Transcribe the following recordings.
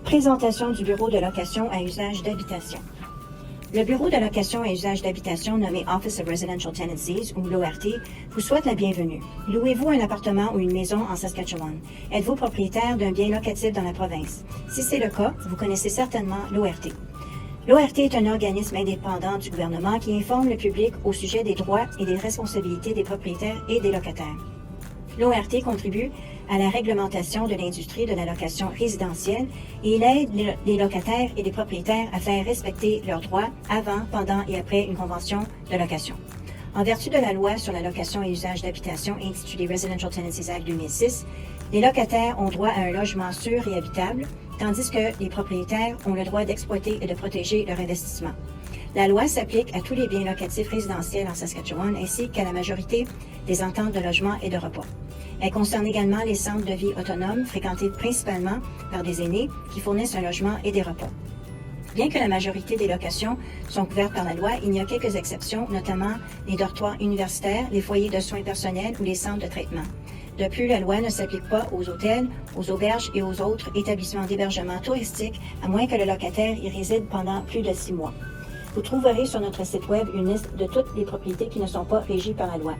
Présentation du bureau de location à usage d'habitation. Le bureau de location à usage d'habitation nommé Office of Residential Tenancies ou l'ORT vous souhaite la bienvenue. Louez-vous un appartement ou une maison en Saskatchewan? Êtes-vous propriétaire d'un bien locatif dans la province? Si c'est le cas, vous connaissez certainement l'ORT. L'ORT est un organisme indépendant du gouvernement qui informe le public au sujet des droits et des responsabilités des propriétaires et des locataires. L'ORT contribue à la réglementation de l'industrie de la location résidentielle et il aide les locataires et les propriétaires à faire respecter leurs droits avant, pendant et après une convention de location. En vertu de la loi sur la location et usage d'habitation intitulée Residential Tenancies Act 2006, les locataires ont droit à un logement sûr et habitable, tandis que les propriétaires ont le droit d'exploiter et de protéger leur investissement. La loi s'applique à tous les biens locatifs résidentiels en Saskatchewan ainsi qu'à la majorité des ententes de logement et de repas. Elle concerne également les centres de vie autonomes fréquentés principalement par des aînés qui fournissent un logement et des repas. Bien que la majorité des locations sont couvertes par la loi, il y a quelques exceptions, notamment les dortoirs universitaires, les foyers de soins personnels ou les centres de traitement. De plus, la loi ne s'applique pas aux hôtels, aux auberges et aux autres établissements d'hébergement touristique, à moins que le locataire y réside pendant plus de 6 mois. Vous trouverez sur notre site web une liste de toutes les propriétés qui ne sont pas régies par la loi.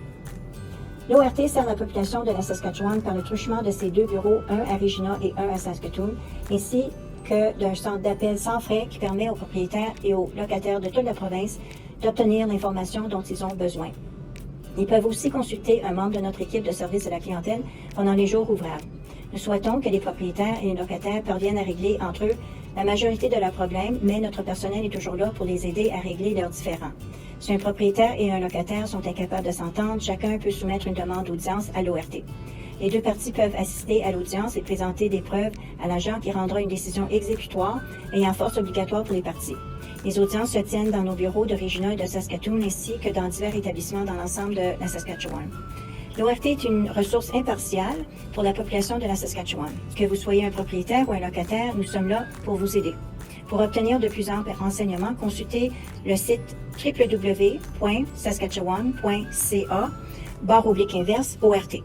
L'ORT sert la population de la Saskatchewan par le truchement de ses 2 bureaux, un à Regina et un à Saskatoon, ainsi que d'un centre d'appel sans frais qui permet aux propriétaires et aux locataires de toute la province d'obtenir l'information dont ils ont besoin. Ils peuvent aussi consulter un membre de notre équipe de service à la clientèle pendant les jours ouvrables. Nous souhaitons que les propriétaires et les locataires parviennent à régler entre eux la majorité de leurs problèmes, mais notre personnel est toujours là pour les aider à régler leurs différends. Si un propriétaire et un locataire sont incapables de s'entendre, chacun peut soumettre une demande d'audience à l'ORT. Les 2 parties peuvent assister à l'audience et présenter des preuves à l'agent qui rendra une décision exécutoire ayant force obligatoire pour les parties. Les audiences se tiennent dans nos bureaux de Regina et de Saskatoon ainsi que dans divers établissements dans l'ensemble de la Saskatchewan. L'ORT est une ressource impartiale pour la population de la Saskatchewan. Que vous soyez un propriétaire ou un locataire, nous sommes là pour vous aider. Pour obtenir de plus amples renseignements, consultez le site www.saskatchewan.ca/ORT.